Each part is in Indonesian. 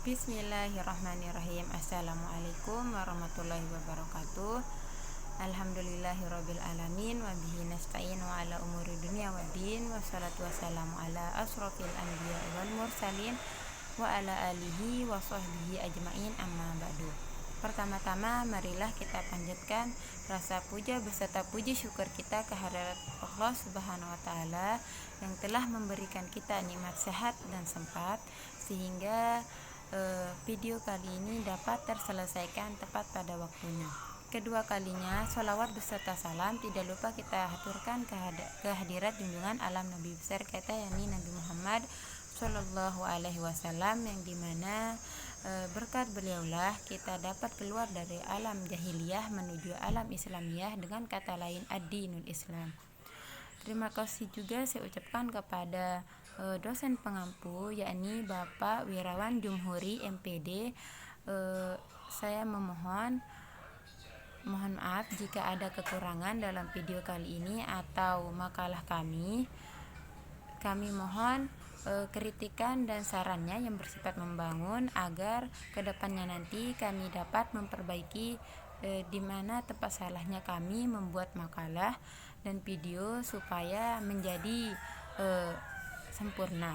Bismillahirrahmanirrahim. Assalamualaikum warahmatullahi wabarakatuh. Alhamdulillahirabbil alamin wa bihi nasta'in wa ala umuri dunya waddin wassalatu wassalamu ala asrofil anbiya wal mursalin wa ala alihi wa sahbihi ajmain amma ba'du. Pertama-tama marilah kita panjatkan rasa puja beserta puji syukur kita kehadirat Allah Subhanahu wa taala yang telah memberikan kita nikmat sehat dan sempat sehingga video kali ini dapat terselesaikan tepat pada waktunya. Kedua kalinya, sholawat beserta salam tidak lupa kita haturkan kehadirat junjungan alam Nabi besar kita, yakni Nabi Muhammad Sallallahu Alaihi Wasallam, yang dimana berkat beliaulah kita dapat keluar dari alam jahiliyah menuju alam Islamiyah, dengan kata lain ad-dinul Islam. Terima kasih juga saya ucapkan kepada dosen pengampu, yakni Bapak Wirawan Jumhuri MPD. Saya mohon maaf jika ada kekurangan dalam video kali ini atau makalah kami. Kami mohon kritikan dan sarannya yang bersifat membangun agar kedepannya nanti kami dapat memperbaiki di mana tempat salahnya kami membuat makalah dan video supaya menjadi sempurna.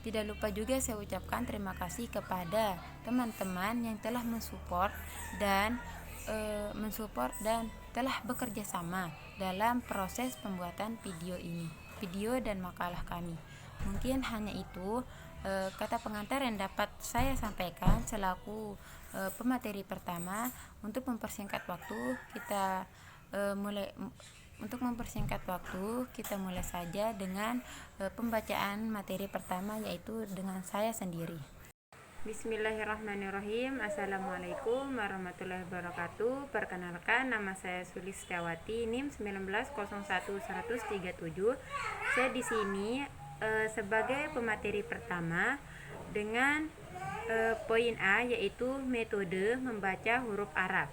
Tidak lupa juga saya ucapkan terima kasih kepada teman-teman yang telah mensupport dan telah bekerja sama dalam proses pembuatan video dan makalah kami. Mungkin hanya itu kata pengantar yang dapat saya sampaikan selaku pemateri pertama. Untuk mempersingkat waktu kita mulai saja dengan pembacaan materi pertama, yaitu dengan saya sendiri. Bismillahirrahmanirrahim. Assalamualaikum warahmatullahi wabarakatuh. Perkenalkan, nama saya Sulistiawati, NIM 1901137. Saya di sini sebagai pemateri pertama dengan poin A, yaitu metode membaca huruf Arab.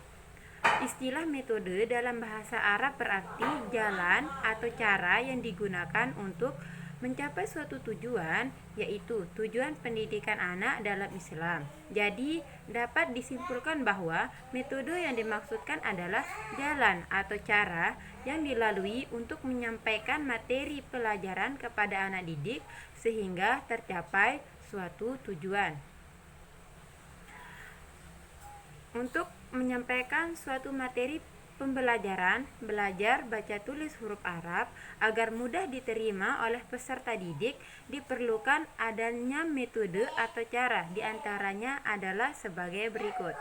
Istilah metode dalam bahasa Arab berarti jalan atau cara yang digunakan untuk mencapai suatu tujuan, yaitu tujuan pendidikan anak dalam Islam. Jadi, dapat disimpulkan bahwa metode yang dimaksudkan adalah jalan atau cara yang dilalui untuk menyampaikan materi pelajaran kepada anak didik sehingga tercapai suatu tujuan. Untuk menyampaikan suatu materi pembelajaran, belajar baca tulis huruf Arab agar mudah diterima oleh peserta didik, diperlukan adanya metode atau cara. Di antaranya adalah sebagai berikut.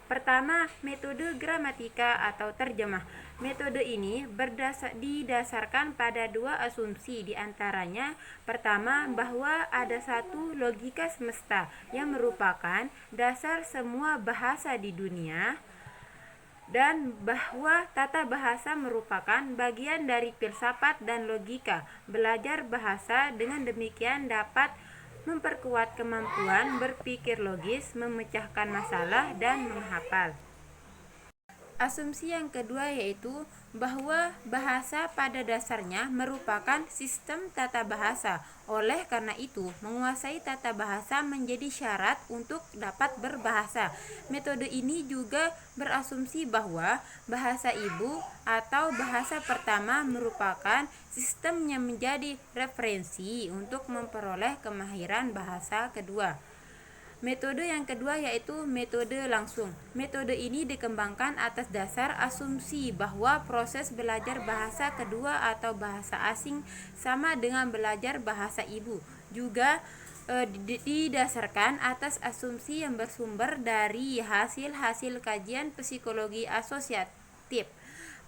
Pertama, metode gramatika atau terjemah. Metode ini didasarkan pada dua asumsi, di antaranya pertama, bahwa ada satu logika semesta yang merupakan dasar semua bahasa di dunia, dan bahwa tata bahasa merupakan bagian dari filsafat dan logika. Belajar bahasa dengan demikian dapat memperkuat kemampuan berpikir logis, memecahkan masalah, dan menghafal. Asumsi yang kedua yaitu bahwa bahasa pada dasarnya merupakan sistem tata bahasa. Oleh karena itu, menguasai tata bahasa menjadi syarat untuk dapat berbahasa. Metode ini juga berasumsi bahwa bahasa ibu atau bahasa pertama merupakan sistem yang menjadi referensi untuk memperoleh kemahiran bahasa kedua. Metode yang kedua yaitu metode langsung. Metode ini dikembangkan atas dasar asumsi bahwa proses belajar bahasa kedua atau bahasa asing sama dengan belajar bahasa ibu. Juga didasarkan atas asumsi yang bersumber dari hasil-hasil kajian psikologi asosiatif.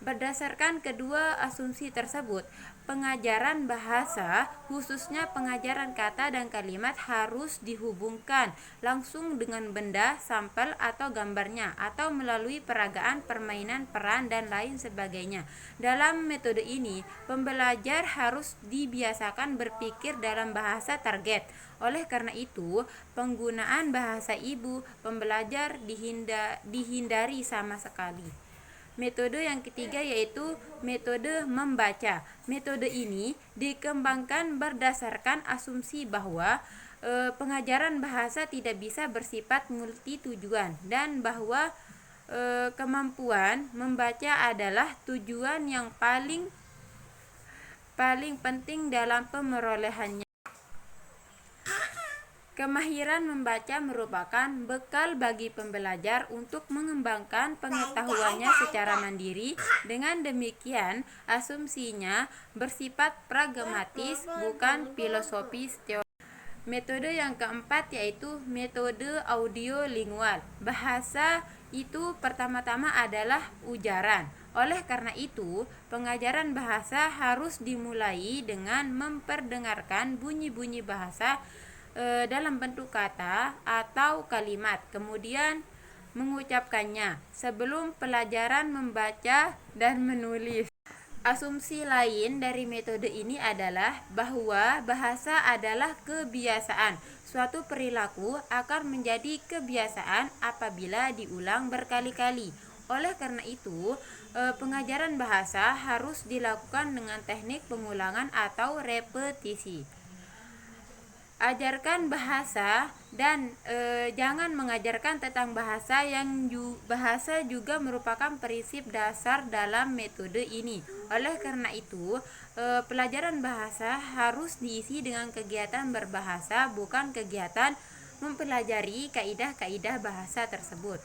Berdasarkan kedua asumsi tersebut, pengajaran bahasa, khususnya pengajaran kata dan kalimat, harus dihubungkan langsung dengan benda, sampel atau gambarnya, atau melalui peragaan, permainan, peran, dan lain sebagainya. Dalam metode ini, pembelajar harus dibiasakan berpikir dalam bahasa target. Oleh karena itu, penggunaan bahasa ibu pembelajar dihindari sama sekali. Metode yang ketiga yaitu metode membaca. Metode ini dikembangkan berdasarkan asumsi bahwa pengajaran bahasa tidak bisa bersifat multitujuan dan bahwa kemampuan membaca adalah tujuan yang paling penting dalam pemerolehannya. Kemahiran membaca merupakan bekal bagi pembelajar untuk mengembangkan pengetahuannya secara mandiri. Dengan demikian, asumsinya bersifat pragmatis, bukan filosofis teori. Metode yang keempat yaitu metode audiolingual. Bahasa itu pertama-tama adalah ujaran. Oleh karena itu, pengajaran bahasa harus dimulai dengan memperdengarkan bunyi-bunyi bahasa dalam bentuk kata atau kalimat, kemudian mengucapkannya sebelum pelajaran membaca dan menulis. Asumsi lain dari metode ini adalah bahwa bahasa adalah kebiasaan. Suatu perilaku akan menjadi kebiasaan apabila diulang berkali-kali. Oleh karena itu, pengajaran bahasa harus dilakukan dengan teknik pengulangan atau repetisi. Ajarkan bahasa dan jangan mengajarkan tentang bahasa bahasa juga merupakan prinsip dasar dalam metode ini. Oleh karena itu, pelajaran bahasa harus diisi dengan kegiatan berbahasa, bukan kegiatan mempelajari kaidah-kaidah bahasa tersebut.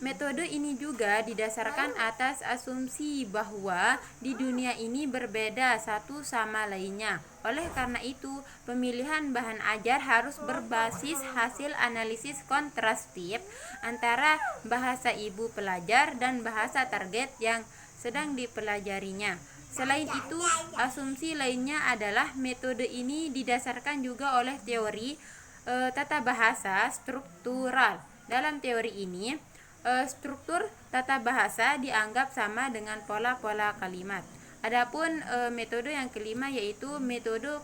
Metode ini juga didasarkan atas asumsi bahwa di dunia ini berbeda satu sama lainnya. Oleh karena itu, pemilihan bahan ajar harus berbasis hasil analisis kontrastif antara bahasa ibu pelajar dan bahasa target yang sedang dipelajarinya. Selain itu, asumsi lainnya adalah metode ini didasarkan juga oleh teori tata bahasa struktural. Dalam teori ini, struktur tata bahasa dianggap sama dengan pola-pola kalimat. Adapun metode yang kelima yaitu metode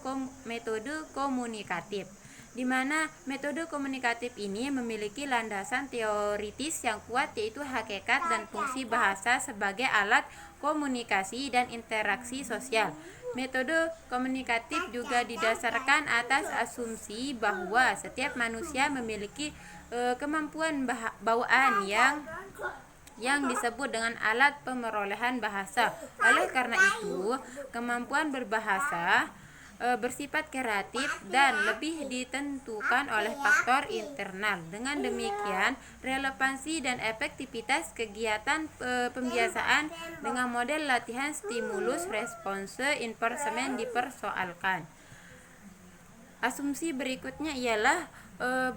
komunikatif, di mana metode komunikatif ini memiliki landasan teoritis yang kuat, yaitu hakikat dan fungsi bahasa sebagai alat komunikasi dan interaksi sosial. Metode komunikatif juga didasarkan atas asumsi bahwa setiap manusia memiliki kemampuan bawaan yang disebut dengan alat pemerolehan bahasa. Oleh karena itu, kemampuan berbahasa bersifat kreatif dan lebih ditentukan oleh faktor internal. Dengan demikian, relevansi dan efektivitas kegiatan pembiasaan dengan model latihan stimulus response enforcement dipersoalkan. Asumsi berikutnya ialah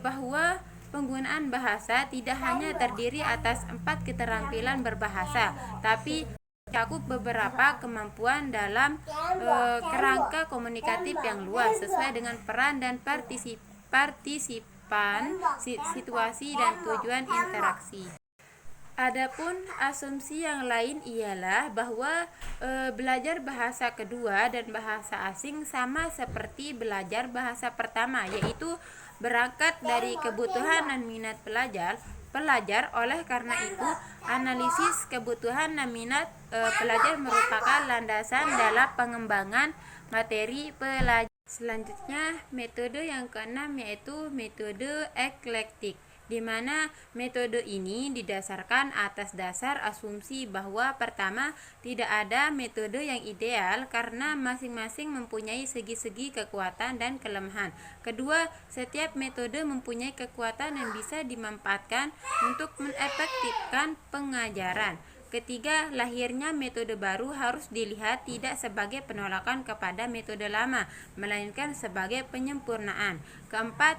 bahwa penggunaan bahasa tidak hanya terdiri atas 4 keterampilan berbahasa, tapi mencakup beberapa kemampuan dalam kerangka komunikatif yang luas sesuai dengan peran dan partisipan, situasi dan tujuan interaksi. Adapun asumsi yang lain ialah bahwa belajar bahasa kedua dan bahasa asing sama seperti belajar bahasa pertama, yaitu berangkat dari kebutuhan dan minat pelajar. Oleh karena itu, analisis kebutuhan dan minat pelajar merupakan landasan dalam pengembangan materi pelajaran. Selanjutnya, metode yang keenam yaitu metode eklektik, di mana metode ini didasarkan atas dasar asumsi bahwa pertama, tidak ada metode yang ideal karena masing-masing mempunyai segi-segi kekuatan dan kelemahan. Kedua, setiap metode mempunyai kekuatan yang bisa dimanfaatkan untuk mengefektifkan pengajaran. Ketiga, lahirnya metode baru harus dilihat tidak sebagai penolakan kepada metode lama, melainkan sebagai penyempurnaan. Keempat,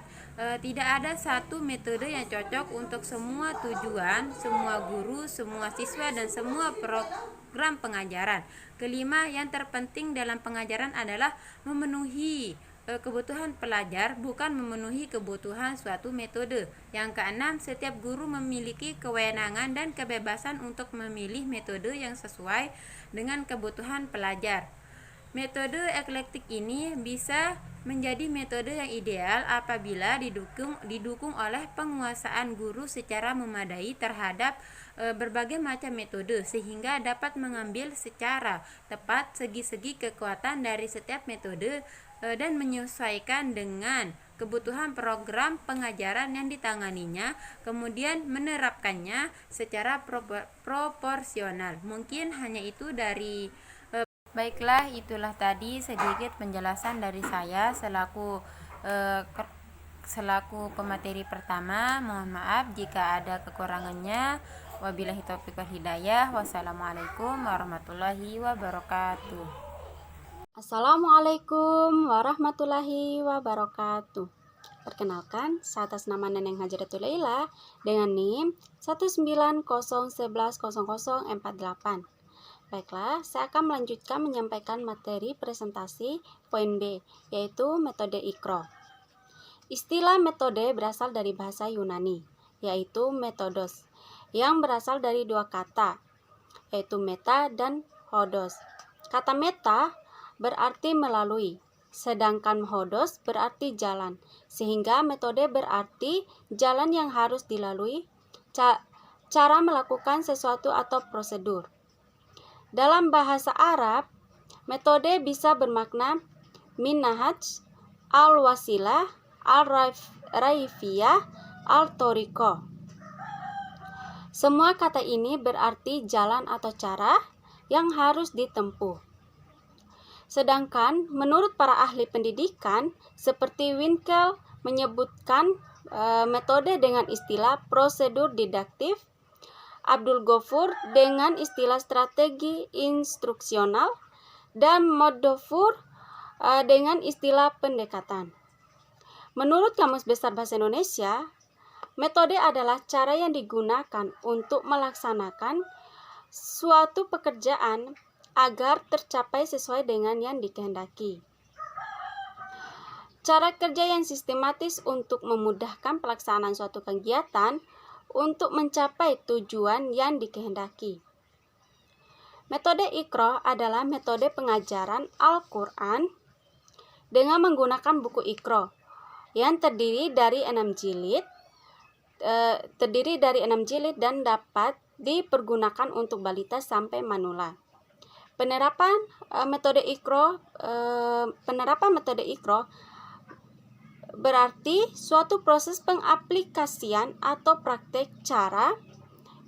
tidak ada satu metode yang cocok untuk semua tujuan, semua guru, semua siswa, dan semua program pengajaran. Kelima, yang terpenting dalam pengajaran adalah memenuhi kebutuhan pelajar, bukan memenuhi kebutuhan suatu metode. Yang keenam, setiap guru memiliki kewenangan dan kebebasan untuk memilih metode yang sesuai dengan kebutuhan pelajar. Metode eklektik ini bisa menjadi metode yang ideal apabila didukung oleh penguasaan guru secara memadai terhadap berbagai macam metode, sehingga dapat mengambil secara tepat segi-segi kekuatan dari setiap metode dan menyesuaikan dengan kebutuhan program pengajaran yang ditanganinya, kemudian menerapkannya secara proporsional. Mungkin hanya itu dari Baiklah, itulah tadi sedikit penjelasan dari saya selaku pemateri pertama. Mohon maaf jika ada kekurangannya. Wabillahi taufiq wal hidayah. Wassalamualaikum warahmatullahi wabarakatuh. Assalamualaikum warahmatullahi wabarakatuh. Perkenalkan, saya atas nama Neneng Hajratul Laila dengan NIM 190110048. Baiklah, saya akan melanjutkan menyampaikan materi presentasi poin B, yaitu metode IKRO. Istilah metode berasal dari bahasa Yunani, yaitu metodos, yang berasal dari dua kata, yaitu meta dan hodos. Kata meta berarti melalui, sedangkan hodos berarti jalan, sehingga metode berarti jalan yang harus dilalui, cara melakukan sesuatu atau prosedur. Dalam bahasa Arab, metode bisa bermakna minhaj, al-wasilah, al-raifiyah, al-toriko. Semua kata ini berarti jalan atau cara yang harus ditempuh. Sedangkan menurut para ahli pendidikan seperti Winkel menyebutkan metode dengan istilah prosedur didaktif, Abdul Ghafur dengan istilah strategi instruksional, dan Modofur dengan istilah pendekatan. Menurut Kamus Besar Bahasa Indonesia, metode adalah cara yang digunakan untuk melaksanakan suatu pekerjaan agar tercapai sesuai dengan yang dikehendaki. Cara kerja yang sistematis untuk memudahkan pelaksanaan suatu kegiatan untuk mencapai tujuan yang dikehendaki. Metode IKRO adalah metode pengajaran Al-Quran dengan menggunakan buku IKRO yang terdiri dari 6 jilid dan dapat dipergunakan untuk balita sampai manula. Penerapan metode IKRO berarti suatu proses pengaplikasian atau praktek cara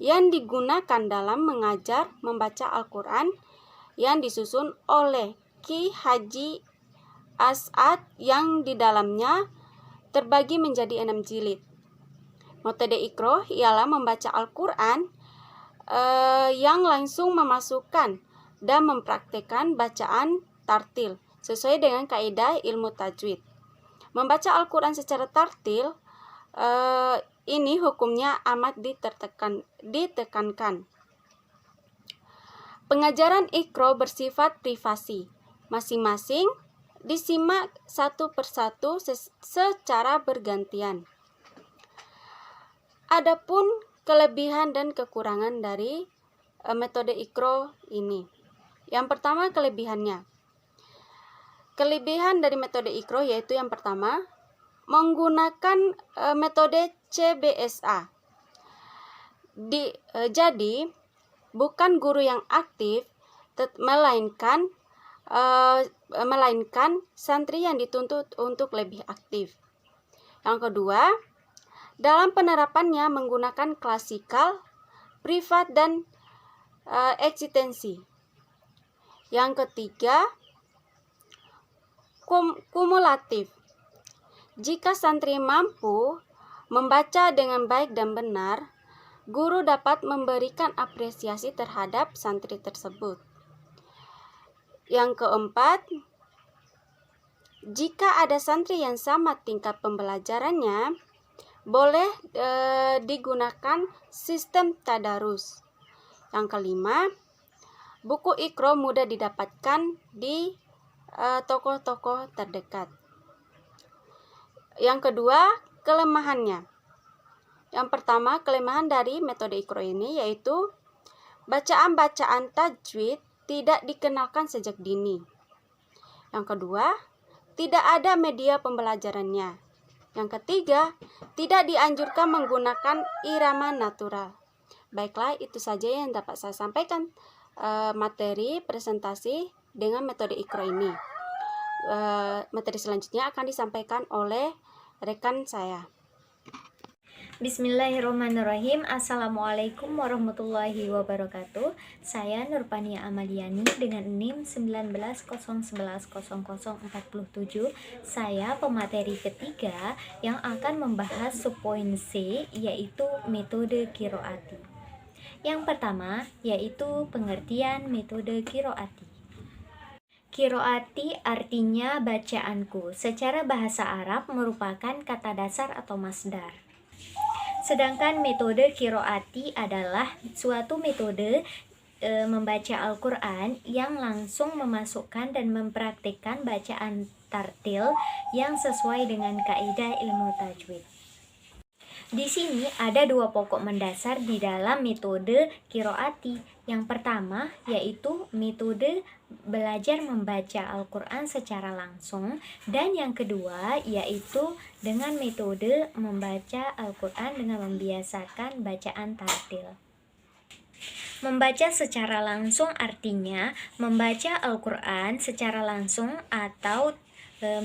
yang digunakan dalam mengajar membaca Al-Quran yang disusun oleh Ki Haji As'ad yang di dalamnya terbagi menjadi 6 jilid. Metode IKRO ialah membaca Al-Quran yang langsung memasukkan dan mempraktekkan bacaan tartil sesuai dengan kaidah ilmu tajwid. Membaca Al-Quran secara tartil ini hukumnya amat ditekankan. Pengajaran IKRO bersifat privasi, masing-masing disimak satu persatu secara bergantian. Adapun kelebihan dan kekurangan dari metode IKRO ini. Yang pertama, kelebihannya. Kelebihan dari metode IKRO yaitu yang pertama, menggunakan metode CBSA. Jadi, bukan guru yang aktif, melainkan santri yang dituntut untuk lebih aktif. Yang kedua, dalam penerapannya menggunakan klasikal, privat, dan eksistensi. Yang ketiga, kumulatif. Jika santri mampu membaca dengan baik dan benar, guru dapat memberikan apresiasi terhadap santri tersebut. Yang keempat, jika ada santri yang sama tingkat pembelajarannya, boleh digunakan sistem tadarus. Yang kelima, buku IKRO mudah didapatkan di toko-toko terdekat. Yang kedua, kelemahannya. Yang pertama, kelemahan dari metode IKRO ini yaitu bacaan-bacaan tajwid tidak dikenalkan sejak dini. Yang kedua, tidak ada media pembelajarannya. Yang ketiga, tidak dianjurkan menggunakan irama natural. Baiklah, itu saja yang dapat saya sampaikan materi presentasi dengan metode IKRO ini. Materi selanjutnya akan disampaikan oleh rekan saya. Bismillahirrahmanirrahim. Assalamualaikum warahmatullahi wabarakatuh. Saya Nurpania Amaliani dengan NIM 1901110047. Saya pemateri ketiga yang akan membahas subpoin C, yaitu metode qiraati. Yang pertama yaitu pengertian metode qiraati. Qiraati artinya bacaanku. Secara bahasa Arab merupakan kata dasar atau masdar. Sedangkan metode qiraati adalah suatu metode membaca Al-Quran yang langsung memasukkan dan mempraktikkan bacaan tartil yang sesuai dengan kaidah ilmu tajwid. Di sini ada dua pokok mendasar di dalam metode qiraati. Yang pertama yaitu metode belajar membaca Al-Quran secara langsung, dan yang kedua yaitu dengan metode membaca Al-Quran dengan membiasakan bacaan tartil. Membaca secara langsung artinya membaca Al-Quran secara langsung atau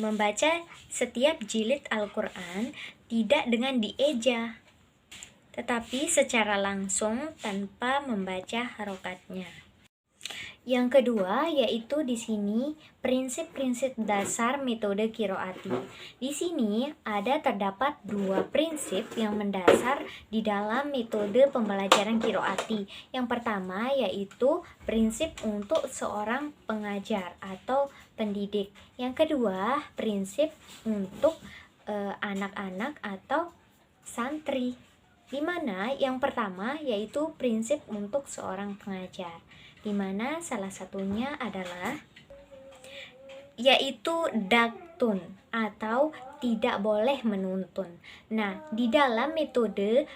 membaca setiap jilid Al-Quran tidak dengan dieja, tetapi secara langsung tanpa membaca harokatnya. Yang kedua yaitu di sini prinsip-prinsip dasar metode qiraati. Di sini terdapat dua prinsip yang mendasar di dalam metode pembelajaran qiraati. Yang pertama yaitu prinsip untuk seorang pengajar atau pendidik. Yang kedua prinsip untuk anak-anak atau santri. Di mana yang pertama yaitu prinsip untuk seorang pengajar, di mana salah satunya adalah yaitu daktun atau tidak boleh menuntun. Nah, di dalam metode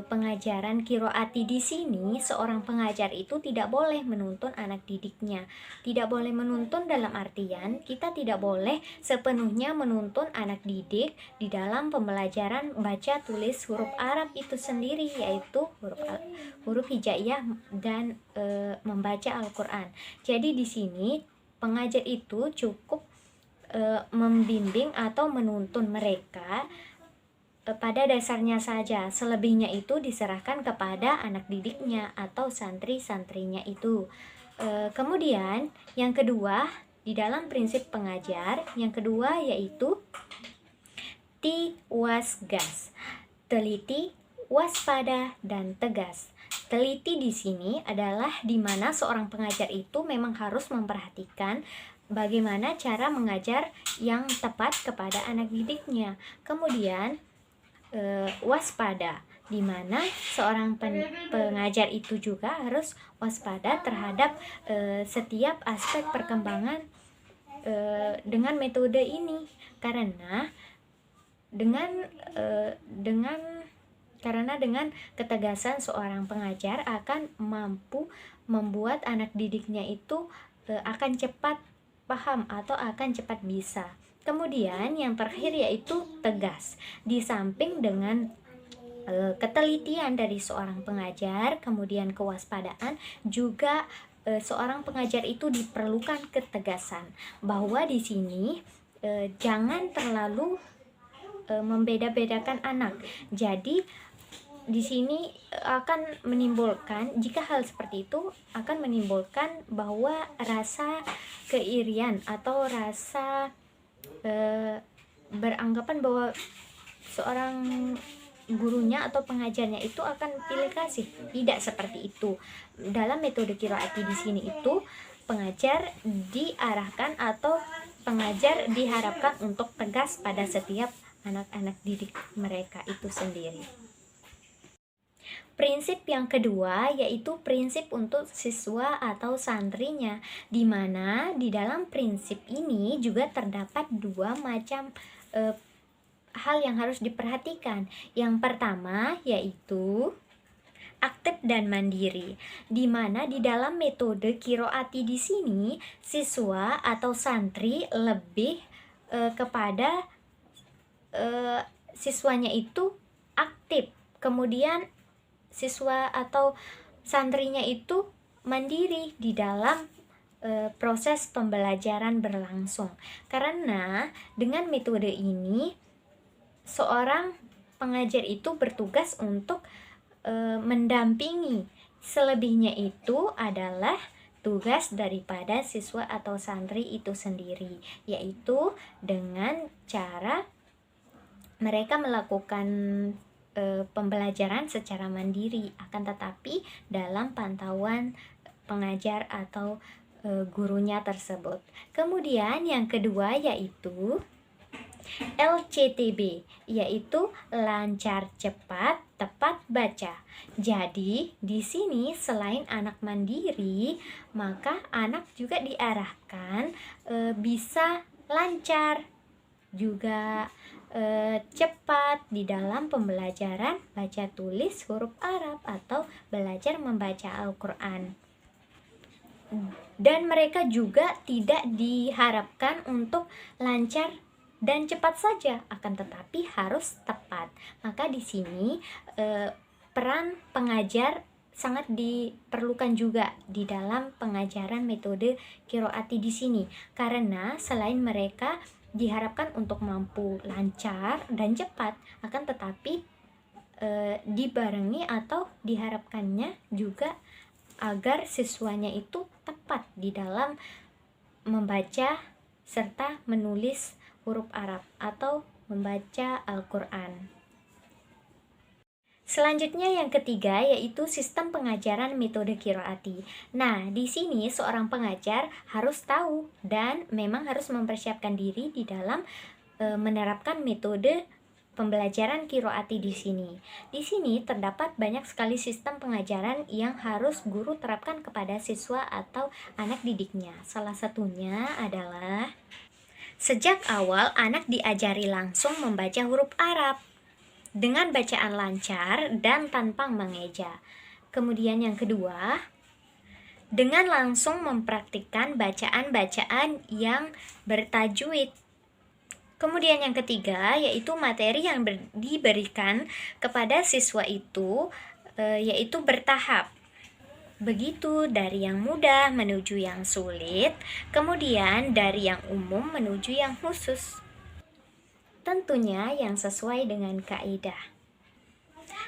pengajaran qiraati di sini seorang pengajar itu tidak boleh menuntun anak didiknya. Tidak boleh menuntun dalam artian kita tidak boleh sepenuhnya menuntun anak didik di dalam pembelajaran baca tulis huruf Arab itu sendiri, yaitu huruf hijaiyah dan membaca Al-Quran. Jadi di sini pengajar itu cukup membimbing atau menuntun mereka pada dasarnya saja. Selebihnya itu diserahkan kepada anak didiknya atau santri-santrinya itu. Kemudian yang kedua di dalam prinsip pengajar, yang kedua yaitu tiwasgas, teliti, waspada, dan tegas. Teliti di sini adalah di mana seorang pengajar itu memang harus memperhatikan bagaimana cara mengajar yang tepat kepada anak didiknya. Kemudian waspada, di mana seorang pengajar itu juga harus waspada terhadap setiap aspek perkembangan dengan metode ini, karena dengan ketegasan seorang pengajar akan mampu membuat anak didiknya itu akan cepat paham atau akan cepat bisa. Kemudian yang terakhir yaitu tegas. Di samping dengan ketelitian dari seorang pengajar, kemudian kewaspadaan, juga seorang pengajar itu diperlukan ketegasan, bahwa di sini jangan terlalu membeda-bedakan anak. Jadi di sini akan menimbulkan, jika hal seperti itu akan menimbulkan bahwa rasa keirian atau rasa beranggapan bahwa seorang gurunya atau pengajarnya itu akan pilih kasih. Tidak seperti itu. Dalam metode qiraati di sini itu pengajar diarahkan atau pengajar diharapkan untuk tegas pada setiap anak-anak didik mereka itu sendiri. Prinsip yang kedua yaitu prinsip untuk siswa atau santrinya, di mana di dalam prinsip ini juga terdapat dua macam hal yang harus diperhatikan. Yang pertama yaitu aktif dan mandiri, di mana di dalam metode qiraati di sini siswa atau santri lebih kepada siswanya itu aktif, kemudian siswa atau santrinya itu mandiri di dalam proses pembelajaran berlangsung. Karena dengan metode ini seorang pengajar itu bertugas untuk mendampingi, selebihnya itu adalah tugas daripada siswa atau santri itu sendiri, yaitu dengan cara mereka melakukan pembelajaran secara mandiri, akan tetapi dalam pantauan pengajar atau gurunya tersebut. Kemudian yang kedua yaitu LCTB, yaitu lancar, cepat, tepat baca. Jadi, di sini selain anak mandiri, maka anak juga diarahkan bisa lancar, juga cepat di dalam pembelajaran baca tulis huruf Arab atau belajar membaca Al-Quran. Dan mereka juga tidak diharapkan untuk lancar dan cepat saja, akan tetapi harus tepat. Maka di sini peran pengajar sangat diperlukan juga di dalam pengajaran metode Qiroati di sini, karena selain mereka diharapkan untuk mampu lancar dan cepat, akan tetapi dibarengi atau diharapkannya juga agar siswanya itu tepat di dalam membaca serta menulis huruf Arab atau membaca Al-Quran. Selanjutnya yang ketiga yaitu sistem pengajaran metode Qiroati. Nah, di sini seorang pengajar harus tahu dan memang harus mempersiapkan diri di dalam menerapkan metode pembelajaran Qiroati di sini. Di sini terdapat banyak sekali sistem pengajaran yang harus guru terapkan kepada siswa atau anak didiknya. Salah satunya adalah sejak awal anak diajari langsung membaca huruf Arab dengan bacaan lancar dan tanpa mengeja. Kemudian yang kedua, dengan langsung mempraktikkan bacaan-bacaan yang bertajwid. Kemudian yang ketiga, yaitu materi yang diberikan kepada siswa itu yaitu bertahap. Begitu dari yang mudah menuju yang sulit, kemudian dari yang umum menuju yang khusus. Tentunya yang sesuai dengan kaidah.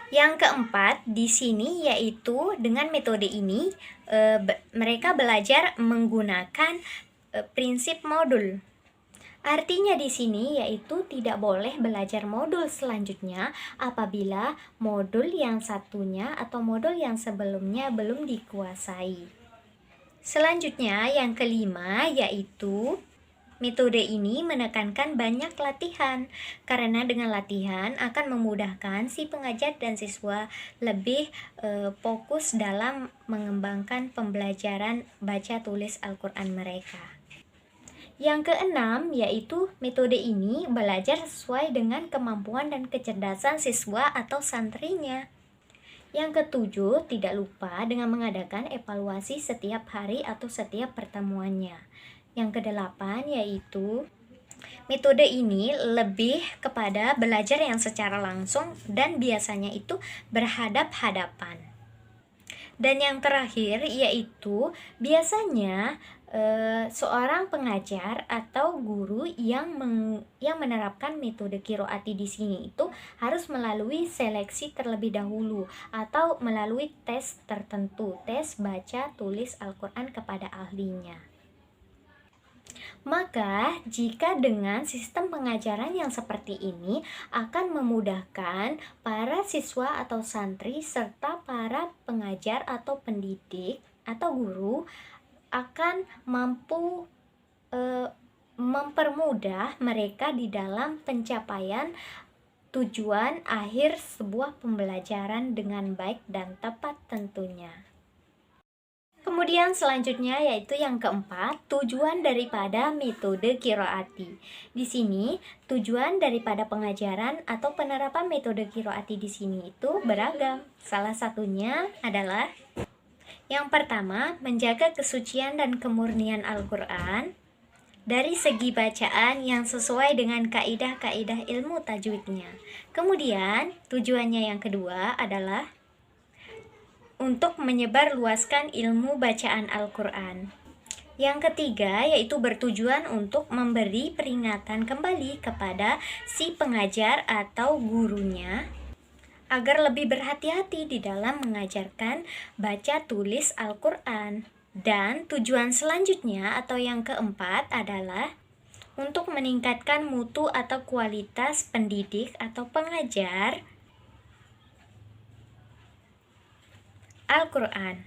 Yang keempat di sini yaitu dengan metode ini mereka belajar menggunakan prinsip modul. Artinya di sini yaitu tidak boleh belajar modul selanjutnya apabila modul yang satunya atau modul yang sebelumnya belum dikuasai. Selanjutnya yang kelima yaitu metode ini menekankan banyak latihan, karena dengan latihan akan memudahkan si pengajar dan siswa lebih fokus dalam mengembangkan pembelajaran baca tulis Al-Quran mereka. Yang keenam yaitu metode ini belajar sesuai dengan kemampuan dan kecerdasan siswa atau santrinya. Yang ketujuh, tidak lupa dengan mengadakan evaluasi setiap hari atau setiap pertemuannya. Yang kedelapan yaitu metode ini lebih kepada belajar yang secara langsung dan biasanya itu berhadap-hadapan. Dan yang terakhir yaitu biasanya seorang pengajar atau guru yang menerapkan metode Qiroati di sini itu harus melalui seleksi terlebih dahulu atau melalui tes tertentu, tes baca tulis Al-Quran kepada ahlinya. Maka, jika dengan sistem pengajaran yang seperti ini akan memudahkan para siswa atau santri serta para pengajar atau pendidik atau guru akan mampu mempermudah mereka di dalam pencapaian tujuan akhir sebuah pembelajaran dengan baik dan tepat tentunya. Kemudian selanjutnya yaitu yang keempat, tujuan daripada metode Qiroati. Di sini tujuan daripada pengajaran atau penerapan metode Qiroati di sini itu beragam. Salah satunya adalah yang pertama, menjaga kesucian dan kemurnian Al-Quran. dari segi bacaan yang sesuai dengan kaidah-kaidah ilmu tajwidnya. Kemudian, tujuannya yang kedua adalah untuk menyebarluaskan ilmu bacaan Al-Quran. Yang ketiga yaitu bertujuan untuk memberi peringatan kembali kepada si pengajar atau gurunya agar lebih berhati-hati di dalam mengajarkan baca tulis Al-Quran. Dan tujuan selanjutnya atau yang keempat adalah untuk meningkatkan mutu atau kualitas pendidik atau pengajar Al-Quran.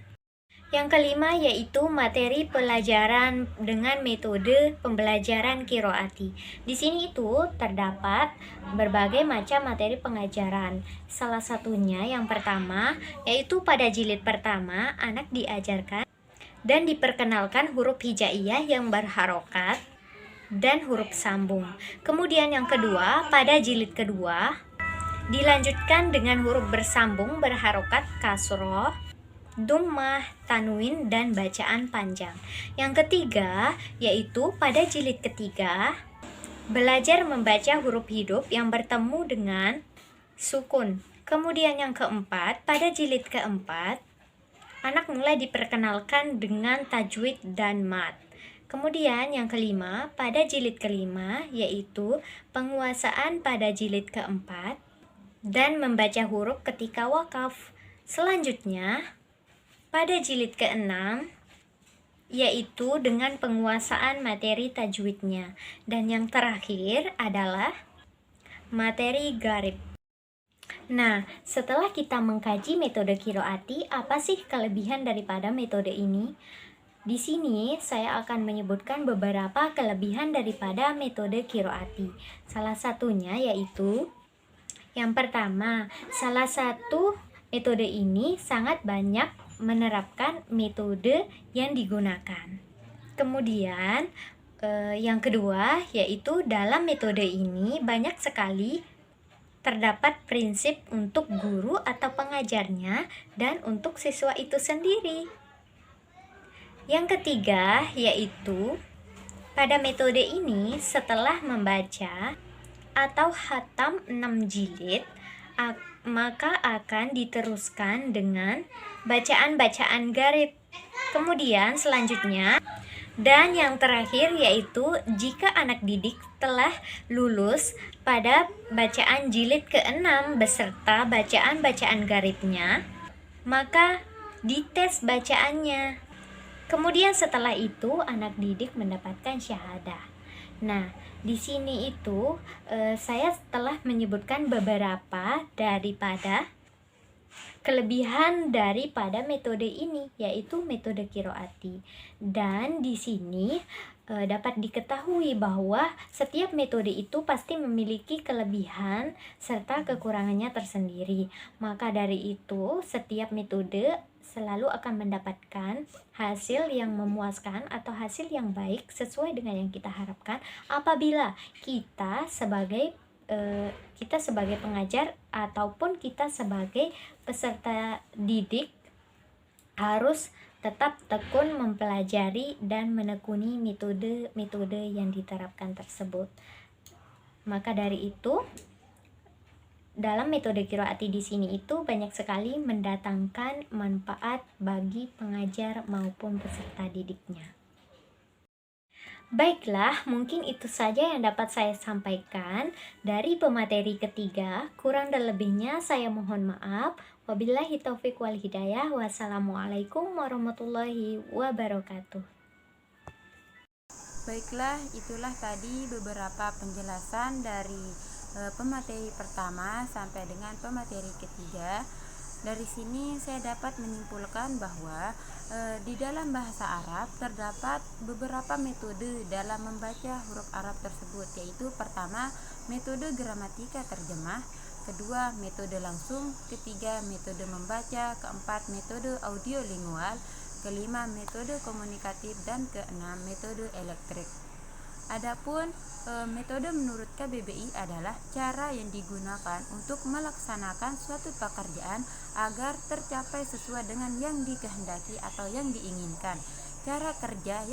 Yang kelima yaitu materi pelajaran dengan metode pembelajaran qiraati. Di sini itu terdapat berbagai macam materi pengajaran. Salah satunya yang pertama yaitu pada jilid pertama anak diajarkan dan diperkenalkan huruf hijaiyah yang berharokat dan huruf sambung. Kemudian yang kedua pada jilid kedua dilanjutkan dengan huruf bersambung berharokat kasroh, Dummah, tanwin, dan bacaan panjang. Yang ketiga, yaitu pada jilid ketiga, belajar membaca huruf hidup yang bertemu dengan sukun. Kemudian yang keempat, pada jilid keempat, anak mulai diperkenalkan dengan tajwid dan mat. Kemudian yang kelima, pada jilid kelima, yaitu penguasaan pada jilid keempat, dan membaca huruf ketika wakaf. Selanjutnya, pada jilid ke-6 yaitu dengan penguasaan materi tajwidnya. Dan yang terakhir adalah materi gharib. Nah, setelah kita mengkaji metode qiraati, apa sih kelebihan daripada metode ini? Di sini saya akan menyebutkan beberapa kelebihan daripada metode qiraati. Salah satunya yaitu yang pertama, salah satu metode ini sangat banyak menerapkan metode yang digunakan. Kemudian yang kedua yaitu dalam metode ini banyak sekali terdapat prinsip untuk guru atau pengajarnya dan untuk siswa itu sendiri. Yang ketiga yaitu pada metode ini setelah membaca atau khatam 6 jilid maka akan diteruskan dengan bacaan-bacaan gharib. Kemudian selanjutnya dan yang terakhir yaitu jika anak didik telah lulus pada bacaan jilid ke-6 beserta bacaan-bacaan gharibnya, maka dites bacaannya. Kemudian setelah itu anak didik mendapatkan syahadah. Nah, di sini itu saya telah menyebutkan beberapa daripada kelebihan daripada metode ini, yaitu metode qiraati. Dan di sini dapat diketahui bahwa setiap metode itu pasti memiliki kelebihan serta kekurangannya tersendiri. Maka dari itu, setiap metode selalu akan mendapatkan hasil yang memuaskan atau hasil yang baik sesuai dengan yang kita harapkan apabila kita sebagai pengajar ataupun kita sebagai peserta didik harus tetap tekun mempelajari dan menekuni metode-metode yang diterapkan tersebut. Maka dari itu dalam metode qiraati di sini itu banyak sekali mendatangkan manfaat bagi pengajar maupun peserta didiknya. Baiklah, mungkin itu saja yang dapat saya sampaikan dari pemateri ketiga. Kurang dan lebihnya saya mohon maaf. Wabillahi taufiq wal hidayah. Wassalamualaikum warahmatullahi wabarakatuh. Baiklah, itulah tadi beberapa penjelasan dari pemateri pertama sampai dengan pemateri ketiga. Dari sini saya dapat menyimpulkan bahwa di dalam bahasa Arab terdapat beberapa metode dalam membaca huruf Arab tersebut, yaitu pertama metode gramatika terjemah, kedua metode langsung, ketiga metode membaca, keempat metode audiolingual, kelima metode komunikatif, dan keenam metode elektrik. Adapun metode menurut KBBI adalah cara yang digunakan untuk melaksanakan suatu pekerjaan agar tercapai sesuai dengan yang dikehendaki atau yang diinginkan. Cara kerja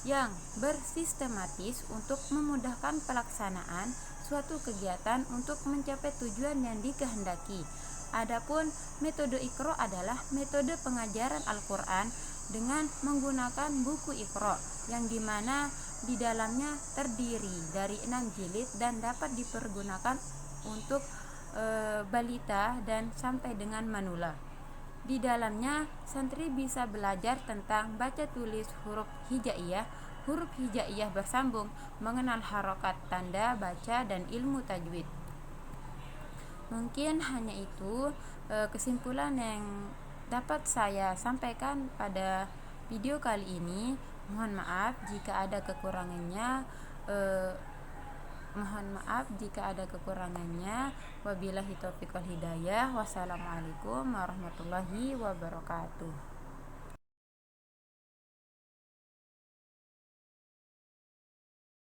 yang bersistematis untuk memudahkan pelaksanaan suatu kegiatan untuk mencapai tujuan yang dikehendaki. Adapun metode Iqra adalah metode pengajaran Al-Quran dengan menggunakan buku Iqra yang dimana di dalamnya terdiri dari 6 jilid dan dapat dipergunakan untuk balita dan sampai dengan manula. Di dalamnya santri bisa belajar tentang baca tulis huruf hijaiyah bersambung, mengenal harokat tanda baca dan ilmu tajwid. Mungkin hanya itu kesimpulan yang dapat saya sampaikan pada video kali ini. Mohon maaf jika ada kekurangannya. Wabillahi taufiq wal hidayah. Wassalamualaikum warahmatullahi wabarakatuh.